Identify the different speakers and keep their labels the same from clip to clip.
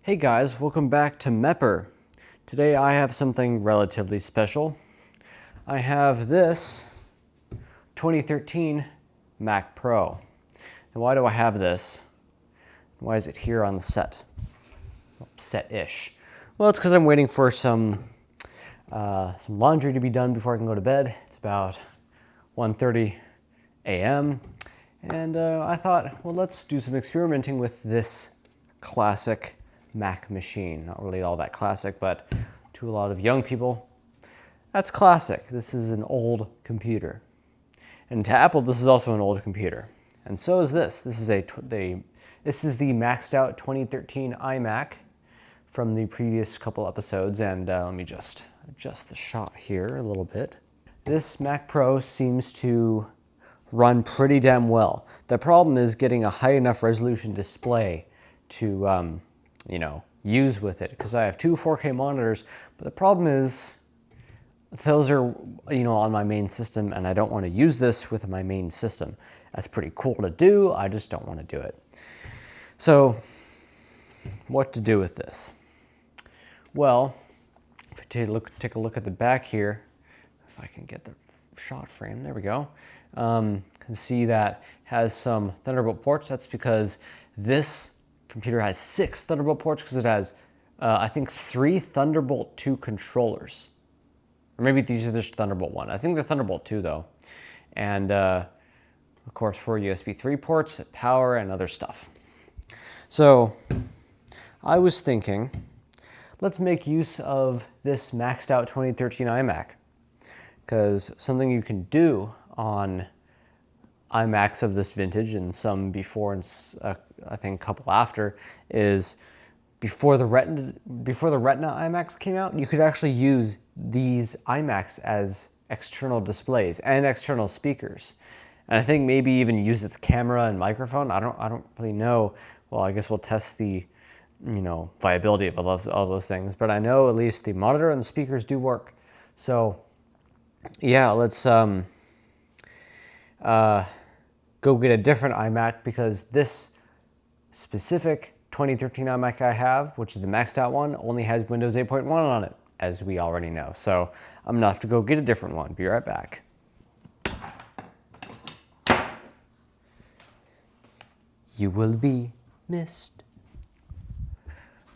Speaker 1: Hey guys, welcome back to Mepper. Today I have something relatively special. I have this 2013 Mac Pro. And why do I have this? Why is it here on the set? Set-ish. Well, it's because I'm waiting for some laundry to be done before I can go to bed. It's about 1:30 a.m. And I thought, well, let's do some experimenting with this classic Mac machine. Not really all that classic, but to a lot of young people, that's classic. This is an old computer. And to Apple, this is also an old computer. And so is this. This is the maxed out 2013 iMac from the previous couple episodes. And let me just adjust the shot here a little bit. This Mac Pro seems to run pretty damn well. The problem is getting a high enough resolution display to use with it, because I have two 4K monitors, but the problem is those are on my main system, and I don't want to use this with my main system. That's pretty cool to do, I just don't want to do it. So what to do with this? Well, if you take a look at the back here, if I can get the shot frame, there we go. Can see that has some Thunderbolt ports. That's because this computer has 6 Thunderbolt ports, because it has, I think, 3 Thunderbolt 2 controllers. Or maybe these are just Thunderbolt 1. I think they're Thunderbolt 2, though. And, of course, 4 USB 3 ports, power, and other stuff. So, I was thinking, let's make use of this maxed out 2013 iMac. Because something you can do on iMacs of this vintage, and some before and I think a couple after, is before the Retina iMacs came out, you could actually use these iMacs as external displays and external speakers. And I think maybe even use its camera and microphone. I don't really know. Well, I guess we'll test the viability of all those things. But I know at least the monitor and the speakers do work. So yeah, let's go get a different iMac, because this specific 2013 iMac I have, which is the maxed out one, only has Windows 8.1 on it, as we already know. So I'm gonna have to go get a different one. Be right back. You will be missed.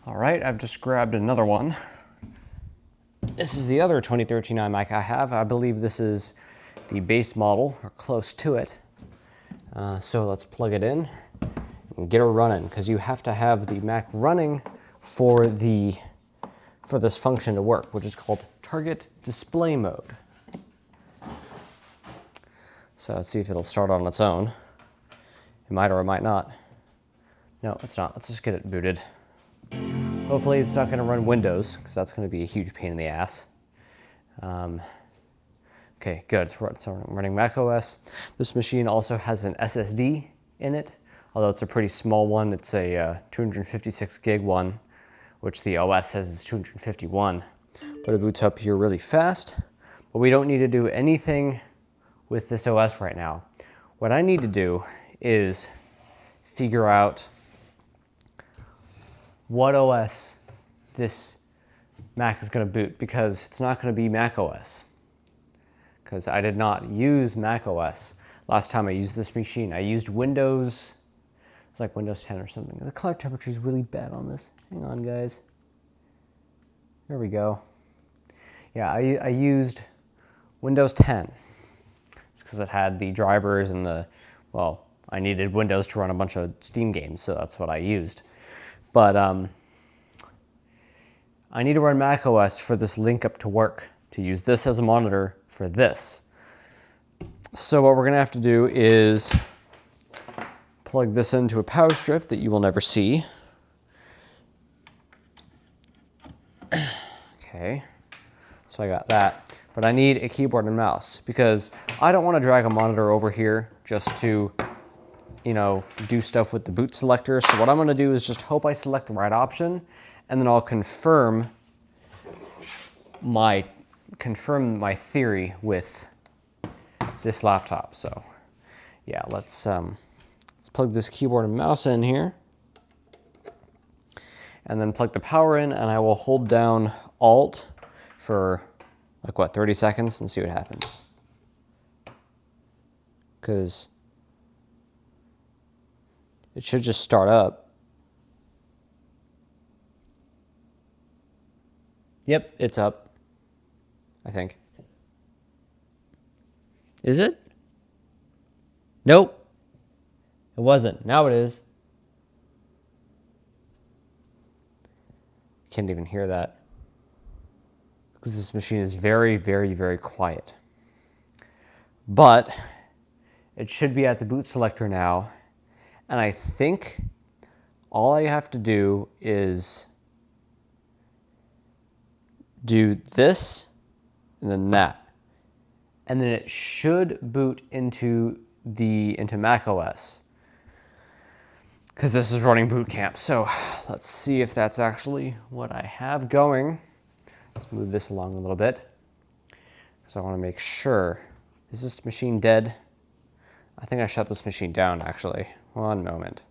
Speaker 1: All right, I've just grabbed another one. This is the other 2013 iMac I have. I believe this is the base model, or close to it. So let's plug it in and get her running, because you have to have the Mac running for this function to work, which is called target display mode. So let's see if it'll start on its own. It might or it might not. No, it's not. Let's just get it booted. Hopefully it's not going to run Windows, because that's going to be a huge pain in the ass. Okay, good. It's running Mac OS. This machine also has an SSD in it, although it's a pretty small one. It's a 256 gig one, which the OS says is 251. But it boots up here really fast. But we don't need to do anything with this OS right now. What I need to do is figure out what OS this Mac is going to boot, because it's not going to be Mac OS. Because I did not use Mac OS last time I used this machine. I used Windows, it's like Windows 10 or something. The color temperature is really bad on this. Hang on, guys. There we go. Yeah, I used Windows 10, because it had the drivers and I needed Windows to run a bunch of Steam games, so that's what I used. But I need to run Mac OS for this link up to work, to use this as a monitor for this. So what we're gonna have to do is plug this into a power strip that you will never see. Okay, so I got that. But I need a keyboard and mouse, because I don't want to drag a monitor over here just to do stuff with the boot selector. So what I'm gonna do is just hope I select the right option, and then I'll confirm my theory with this laptop. So yeah, let's plug this keyboard and mouse in here. and then plug the power in, and I will hold down Alt for like what, 30 seconds and see what happens. Because it should just start up. Yep, it's up, I think. Is it? Nope. It wasn't. Now it is. Can't even hear that. Because this machine is very, very, very quiet. But it should be at the boot selector now. And I think all I have to do is do this and then that. And then it should boot into Mac OS. Because this is running boot camp. So let's see if that's actually what I have going. Let's move this along a little bit. Because I want to make sure. Is this machine dead? I think I shut this machine down, actually. One moment.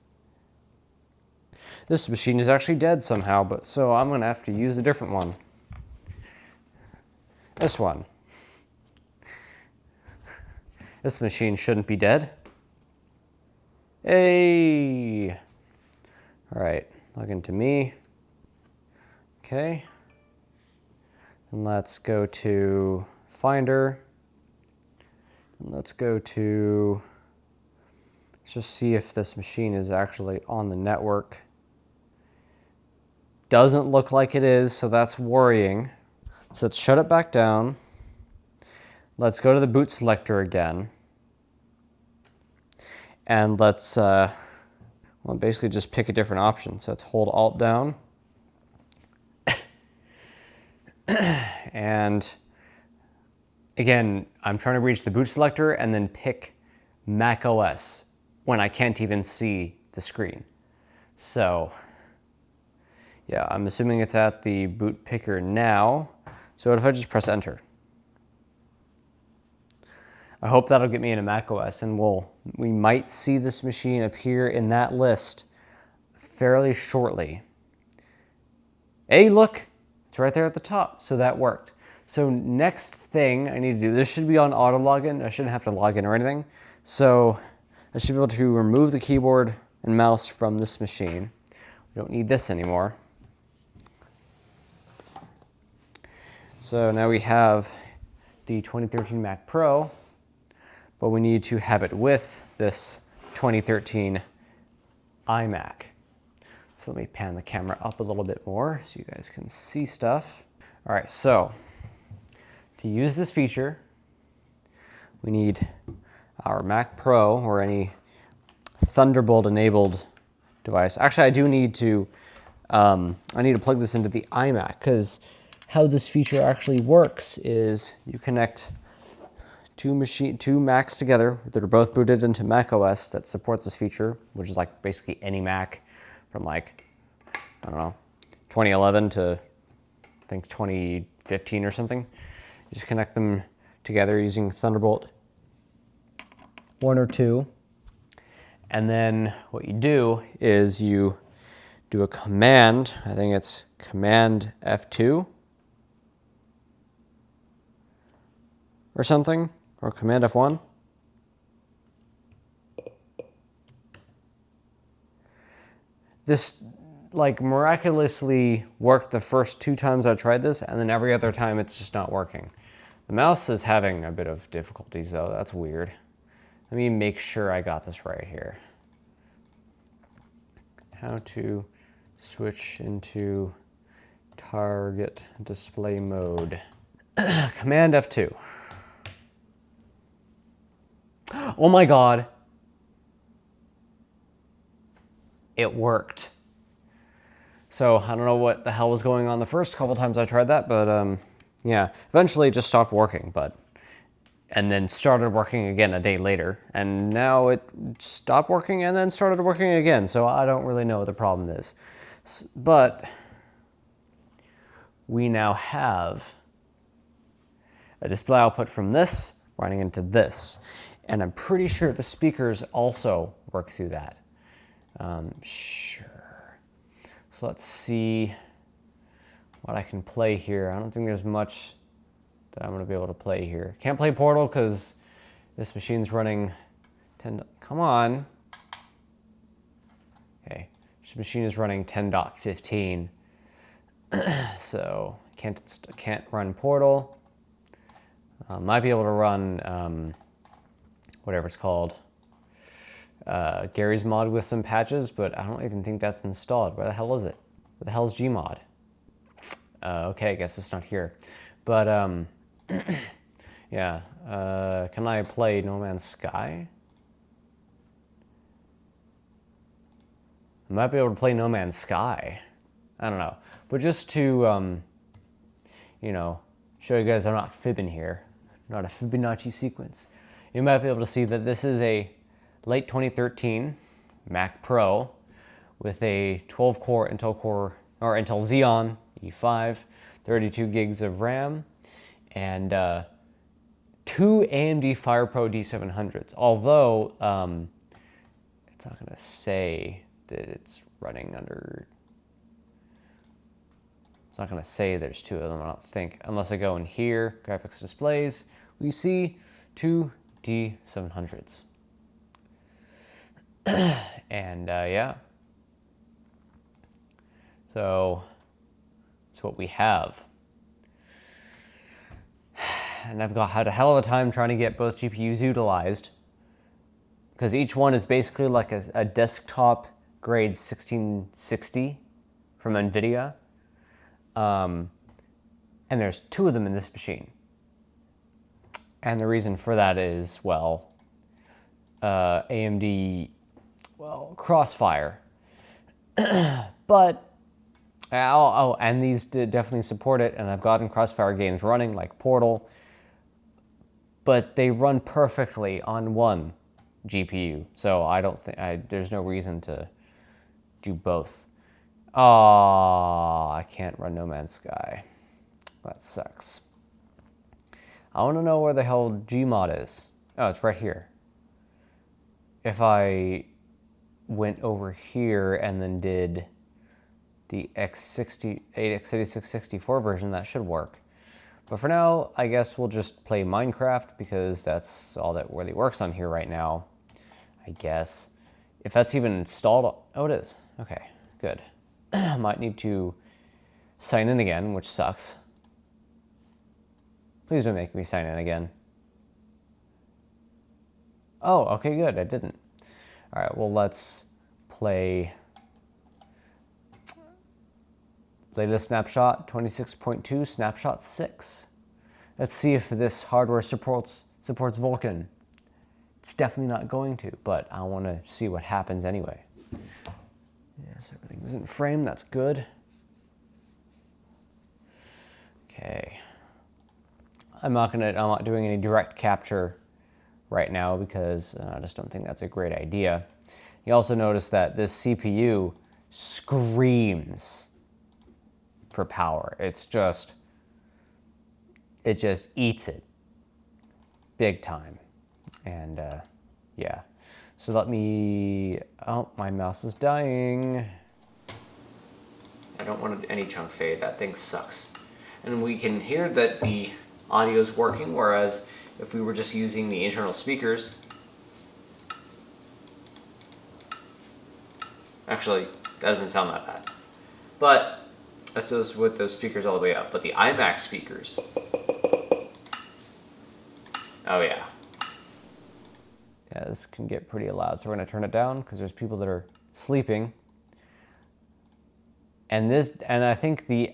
Speaker 1: This machine is actually dead somehow, but so I'm going to have to use a different one. This one. This machine shouldn't be dead. Hey! All right, log into me. Okay. And let's go to Finder. And let's go to, let's just see if this machine is actually on the network. Doesn't look like it is, so that's worrying. So let's shut it back down. Let's go to the boot selector again. And let's, well, basically just pick a different option. So let's hold Alt down. And again, I'm trying to reach the boot selector and then pick Mac OS when I can't even see the screen. So yeah, I'm assuming it's at the boot picker now. So what if I just press enter? I hope that'll get me into Mac OS, and we might see this machine appear in that list fairly shortly. Hey, look, it's right there at the top, so that worked. So next thing I need to do, this should be on auto login. I shouldn't have to log in or anything. So I should be able to remove the keyboard and mouse from this machine. We don't need this anymore. So now we have the 2013 Mac Pro, but we need to have it with this 2013 iMac. So let me pan the camera up a little bit more so you guys can see stuff. All right, so to use this feature, we need our Mac Pro or any Thunderbolt enabled device. Actually, I do need to, I need to plug this into the iMac, because how this feature actually works is you connect two Macs together that are both booted into Mac OS that support this feature, which is like basically any Mac from like, I don't know, 2011 to I think 2015 or something. You just connect them together using Thunderbolt 1 or 2. And then what you do is you do a command, I think it's Command F2 or something, or Command F1. This like miraculously worked the first 2 times I tried this, and then every other time it's just not working. The mouse is having a bit of difficulties though, that's weird. Let me make sure I got this right here. How to switch into target display mode. Command F2. Oh my God. It worked. So I don't know what the hell was going on the first couple times I tried that, but yeah, eventually it just stopped working, and then started working again a day later, and now it stopped working and then started working again, so I don't really know what the problem is. But we now have a display output from this running into this, and I'm pretty sure the speakers also work through that. Sure. So let's see what I can play here. I don't think there's much that I'm going to be able to play here. Can't play Portal because this machine's running 10. Come on. Okay, this machine is running 10.15, so can't run Portal. Might be able to run whatever it's called, Gary's mod with some patches, but I don't even think that's installed. Where the hell is it? Where the hell is Gmod? Okay, I guess it's not here. But yeah, can I play No Man's Sky? I might be able to play No Man's Sky. I don't know. But just to, you know, show you guys I'm not fibbing here. Not a Fibonacci sequence. You might be able to see that this is a late 2013 Mac Pro with a 12-core Intel Xeon E5, 32 gigs of RAM, and 2 AMD FirePro D700s. Although it's not going to say that it's running under. It's not going to say there's 2 of them, I don't think. Unless I go in here, graphics displays, we see 2 D700s. And yeah. So that's what we have. And I've had a hell of a time trying to get both GPUs utilized, because each one is basically like a desktop grade 1660 from NVIDIA. And there's 2 of them in this machine. And the reason for that is, well, AMD, well, Crossfire. But, and these definitely support it, and I've gotten Crossfire games running, like Portal, but they run perfectly on one GPU. So I don't think, there's no reason to do both. Oh, I can't run No Man's Sky. That sucks. I want to know where the hell Gmod is. Oh, it's right here. If I went over here and then did the x86-64 version, that should work. But for now, I guess we'll just play Minecraft, because that's all that really works on here right now, I guess. If that's even installed. Oh, it is. Okay, good. Might need to sign in again, which sucks. Please don't make me sign in again. Oh, okay, good, I didn't. All right, well, let's play latest snapshot 26.2 snapshot 6. Let's see if this hardware supports Vulkan. It's definitely not going to, but I want to see what happens anyway. Yes, everything is in frame, that's good. Okay. I'm not doing any direct capture right now, because I just don't think that's a great idea. You also notice that this CPU screams for power. It just eats it big time. And yeah. So let me, oh, my mouse is dying. I don't want any chunk fade, that thing sucks. And we can hear that the audio is working, whereas if we were just using the internal speakers, actually, that doesn't sound that bad. But that's just with those speakers all the way up. But the iMac speakers, oh yeah. Yeah, this can get pretty loud, so we're gonna turn it down because there's people that are sleeping. And I think the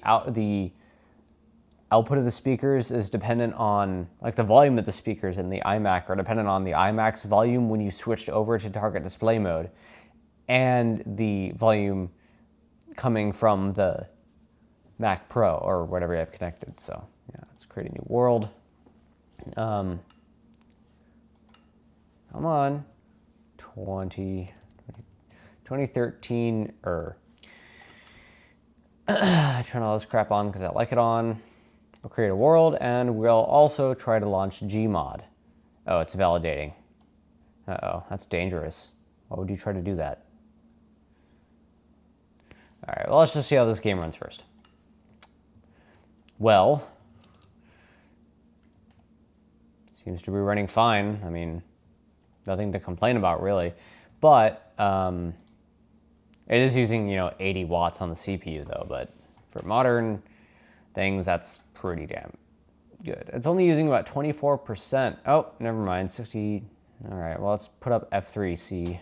Speaker 1: output of the speakers is dependent on, like, the volume of the speakers in the iMac are dependent on the iMac's volume when you switched over to target display mode, and the volume coming from the Mac Pro or whatever you have connected. So yeah, let's create a new world. Come on, 2013 turn all this crap on because I like it on. We'll create a world, and we'll also try to launch Gmod. Oh, it's validating. Uh-oh, that's dangerous. Why would you try to do that? All right, well, let's just see how this game runs first. Well, seems to be running fine. I mean, nothing to complain about really, but it is using 80 watts on the CPU though. But for modern things, that's pretty damn good. It's only using about 24%. Oh, never mind, 60. All right, well, let's put up F3, see.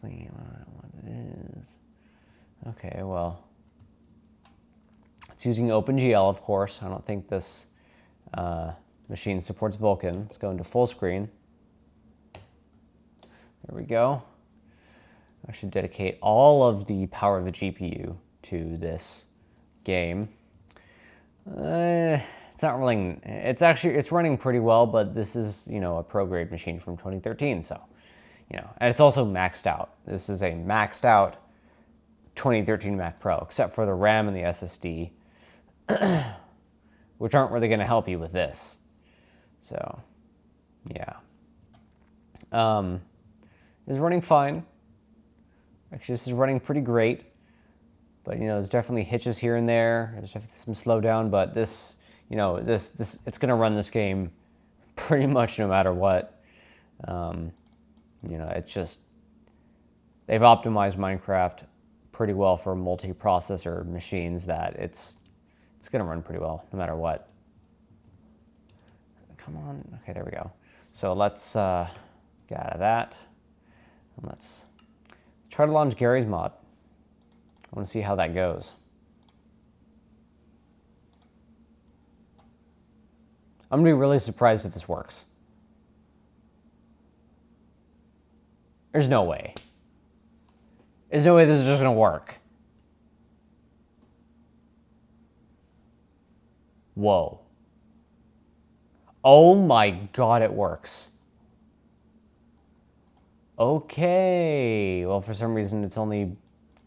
Speaker 1: Thinking what it is. Okay, well, it's using OpenGL, of course. I don't think this machine supports Vulkan. Let's go into full screen. There we go. I should dedicate all of the power of the GPU to this game. It's not really, it's running pretty well, but this is, a pro grade machine from 2013. So, and it's also maxed out. This is a maxed out 2013 Mac Pro, except for the RAM and the SSD, which aren't really going to help you with this. So, yeah. It's running fine. Actually, this is running pretty great. But, there's definitely hitches here and there. There's definitely some slowdown, but this, it's going to run this game pretty much no matter what. It's just, they've optimized Minecraft pretty well for multi-processor machines that it's going to run pretty well no matter what. Come on. Okay, there we go. So let's get out of that. And let's try to launch Gary's mod. I want to see how that goes. I'm going to be really surprised if this works. There's no way. There's no way this is just going to work. Whoa. Oh my God, it works. Okay. Well, for some reason, it's only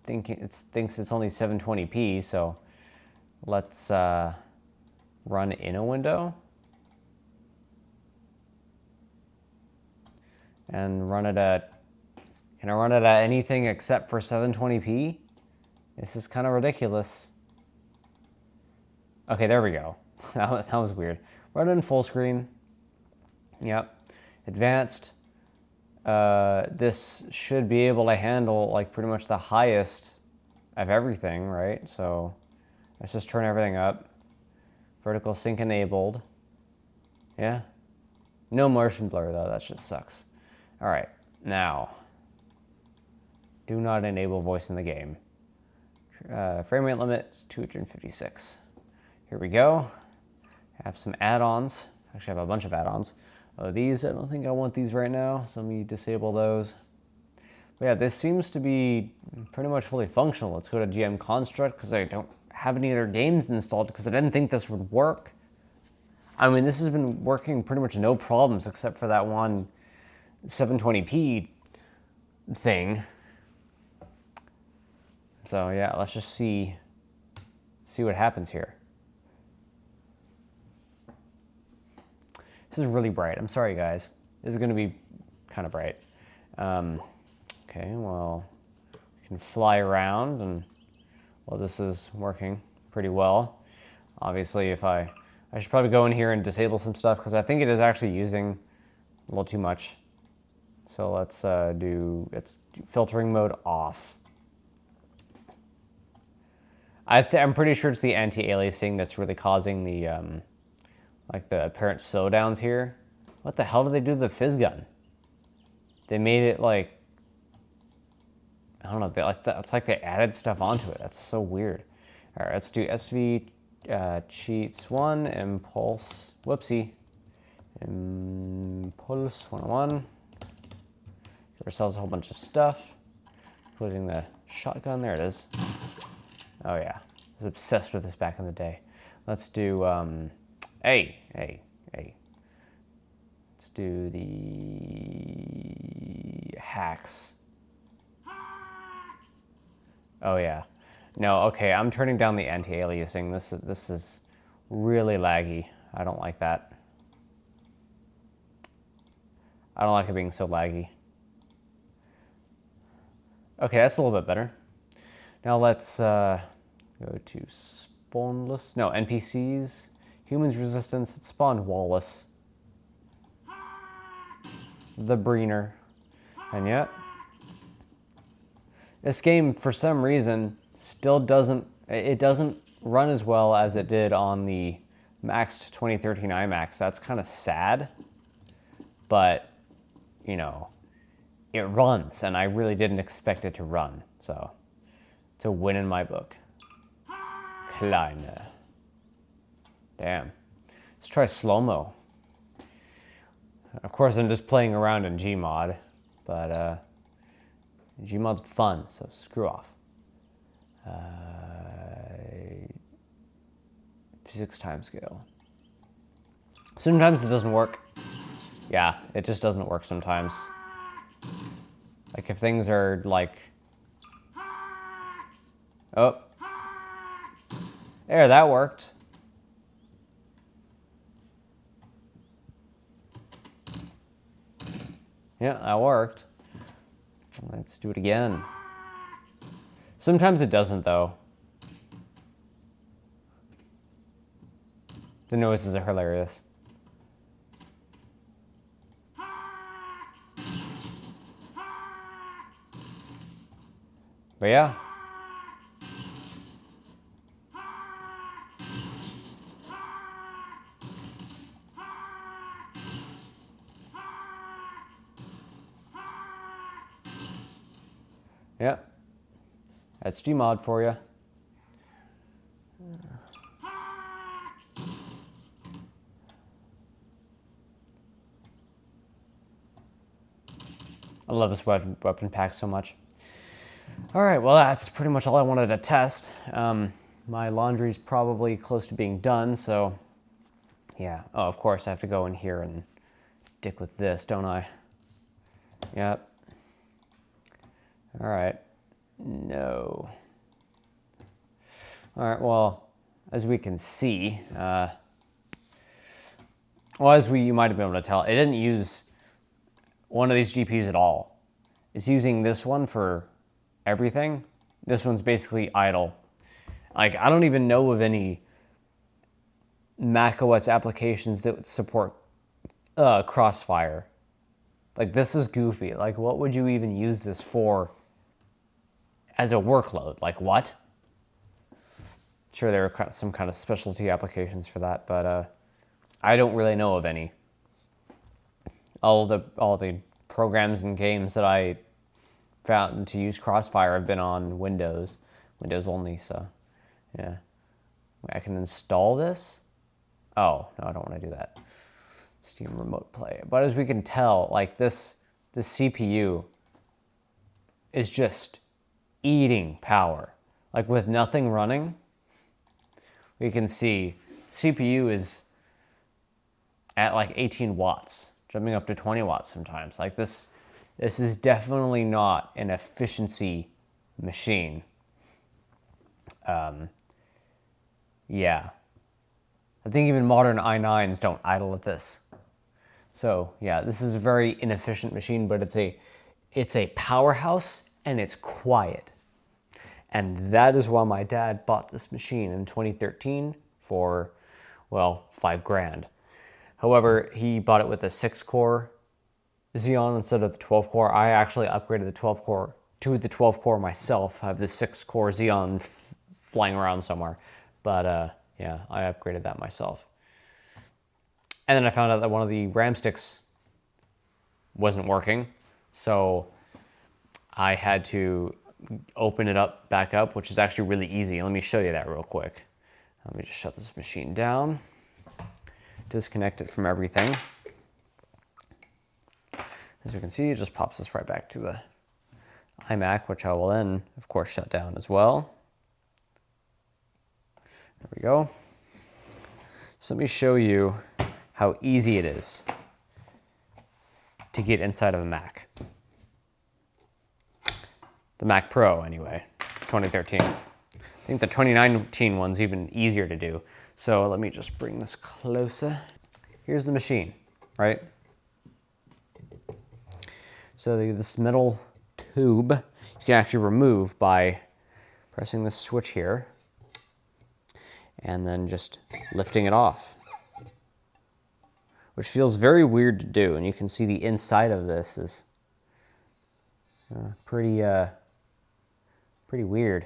Speaker 1: thinks it's only 720p. So let's run in a window and run it at. Can I run it at anything except for 720p? This is kind of ridiculous. Okay, there we go. That was weird. Run it in full screen. Yep. Advanced. This should be able to handle like pretty much the highest of everything, right? So let's just turn everything up. Vertical sync enabled. Yeah. No motion blur though, that shit sucks. All right, now. Do not enable voice in the game. Frame rate limit is 256. Here we go. I have some add-ons. Actually, I have a bunch of add-ons. These, I don't think I want these right now, so let me disable those. But yeah, this seems to be pretty much fully functional. Let's go to GM Construct, because I don't have any other games installed, because I didn't think this would work. I mean, this has been working pretty much no problems, except for that one 720p thing. So yeah, let's just see what happens here. This is really bright. I'm sorry, guys. This is going to be kind of bright. Okay, well, we can fly around, and well, this is working pretty well. Obviously, I should probably go in here and disable some stuff because I think it is actually using a little too much. So let's do filtering mode off. I'm pretty sure it's the anti-aliasing that's really causing the like the apparent slowdowns here. What the hell did they do to the fizz gun? They made it like, I don't know, it's like they added stuff onto it. That's so weird. All right, let's do SV cheats 1, impulse, whoopsie. Impulse 101. Give ourselves a whole bunch of stuff, including the shotgun. There it is. Oh yeah, I was obsessed with this back in the day. Let's do, hey. Let's do the hacks. Oh yeah. No, okay, I'm turning down the anti-aliasing. This is really laggy. I don't like that. I don't like it being so laggy. Okay, that's a little bit better. Now let's go to spawnless. No, NPCs. Humans resistance. It spawned Wallace. The Breener. And yet, this game, for some reason, still doesn't run as well as it did on the maxed 2013 iMac. That's kind of sad, but, you know, it runs, and I really didn't expect it to run, so it's a win in my book. Kleine. Damn. Let's try slow-mo. Of course, I'm just playing around in Gmod, but Gmod's fun, so screw off. Physics time scale. Sometimes it doesn't work. Yeah, it just doesn't work sometimes. Like if things are like... Oh. There, that worked. Yeah, that worked. Let's do it again. Sometimes it doesn't, though. The noises are hilarious. But yeah. Yep. That's Gmod for you. I love this weapon pack so much. All right, well, that's pretty much all I wanted to test. My laundry's probably close to being done, so yeah. Oh, of course, I have to go in here and dick with this, don't I? Yep. All right. No. All right, well, as we can see, well, you might have been able to tell, it didn't use one of these GPUs at all. It's using this one for everything. This one's basically idle. Like, I don't even know of any macOS applications that would support Crossfire. Like, this is goofy. Like, what would you even use this for as a workload? Like, what? Sure, there are some kind of specialty applications for that, but I don't really know of any. All the programs and games that I found to use Crossfire have been on Windows only, so yeah. I can install this? Oh, no, I don't want to do that. Steam Remote Play. But as we can tell, like this CPU is just eating power. Like with nothing running, we can see CPU is at like 18 watts, jumping up to 20 watts sometimes. Like this is definitely not an efficiency machine. Yeah. I think even modern i9s don't idle at this. So yeah, this is a very inefficient machine, but it's a powerhouse and it's quiet. And that is why my dad bought this machine in 2013 for, well, $5,000. However, he bought it with a 6-core Xeon instead of the 12-core. I actually upgraded the 12-core to the 12-core myself. I have the 6-core Xeon flying around somewhere. But yeah, I upgraded that myself. And then I found out that one of the RAM sticks wasn't working. So I had to open it up back up, which is actually really easy. Let me show you that real quick. Let me just shut this machine down. Disconnect it from everything. As you can see, it just pops us right back to the iMac, which I will then, of course, shut down as well. There we go. So let me show you how easy it is to get inside of a Mac. The Mac Pro, anyway, 2013. I think the 2019 one's even easier to do. So let me just bring this closer. Here's the machine, right? So this metal tube you can actually remove by pressing this switch here, and then just lifting it off, which feels very weird to do. And you can see the inside of this is pretty weird.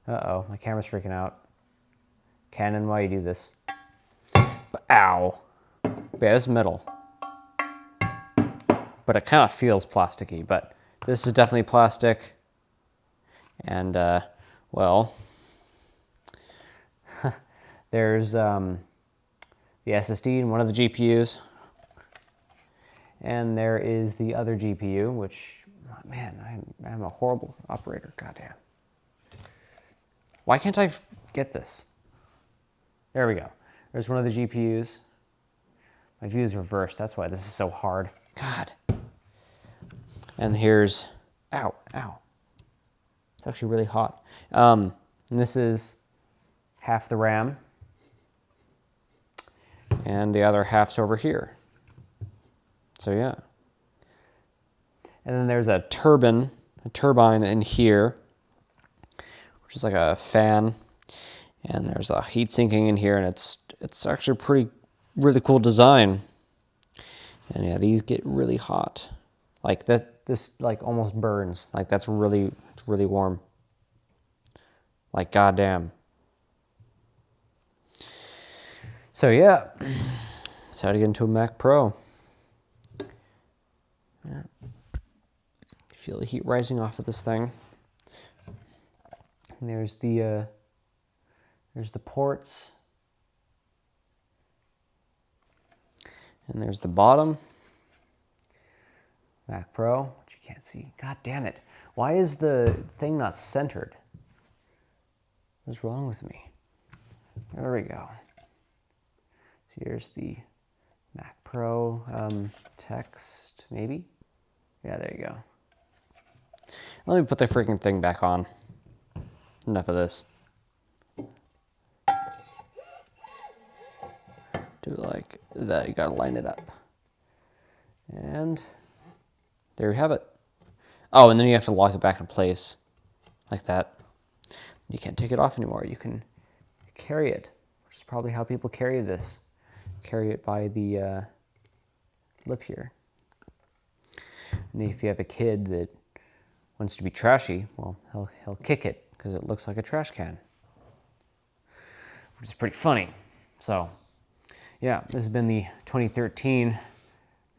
Speaker 1: Uh-oh, my camera's freaking out. Canon, why you do this? But, ow. But yeah, this is metal. But it kind of feels plasticky, but this is definitely plastic. And, well, there's the SSD in one of the GPUs. And there is the other GPU, which, man, I'm a horrible operator, goddamn. Why can't I get this? There we go. There's one of the GPUs. My view is reversed, that's why this is so hard. God. And here's, ow. It's actually really hot. And this is half the RAM. And the other half's over here. So yeah. And then there's a turbine in here, which is like a fan. And there's a heat sinking in here, and it's actually really cool design. And yeah, these get really hot. Like this like almost burns. Like it's really warm. Like goddamn. So yeah, that's how to get into a Mac Pro. Yeah. Feel the heat rising off of this thing. And there's the ports. And there's the bottom. Mac Pro, which you can't see. God damn it. Why is the thing not centered? What's wrong with me? There we go. So here's the Mac Pro text, maybe? Yeah, there you go. Let me put the freaking thing back on. Enough of this. Do like that, you gotta line it up. And there you have it. Oh, and then you have to lock it back in place like that. You can't take it off anymore. You can carry it, which is probably how people carry this. Carry it by the lip here. And if you have a kid that wants to be trashy, well, he'll kick it because it looks like a trash can, which is pretty funny. So yeah, this has been the 2013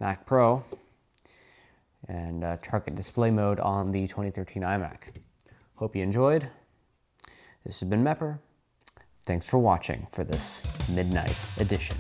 Speaker 1: Mac Pro and target display mode on the 2013 iMac. Hope you enjoyed. This has been Mepper. Thanks for watching for this midnight edition.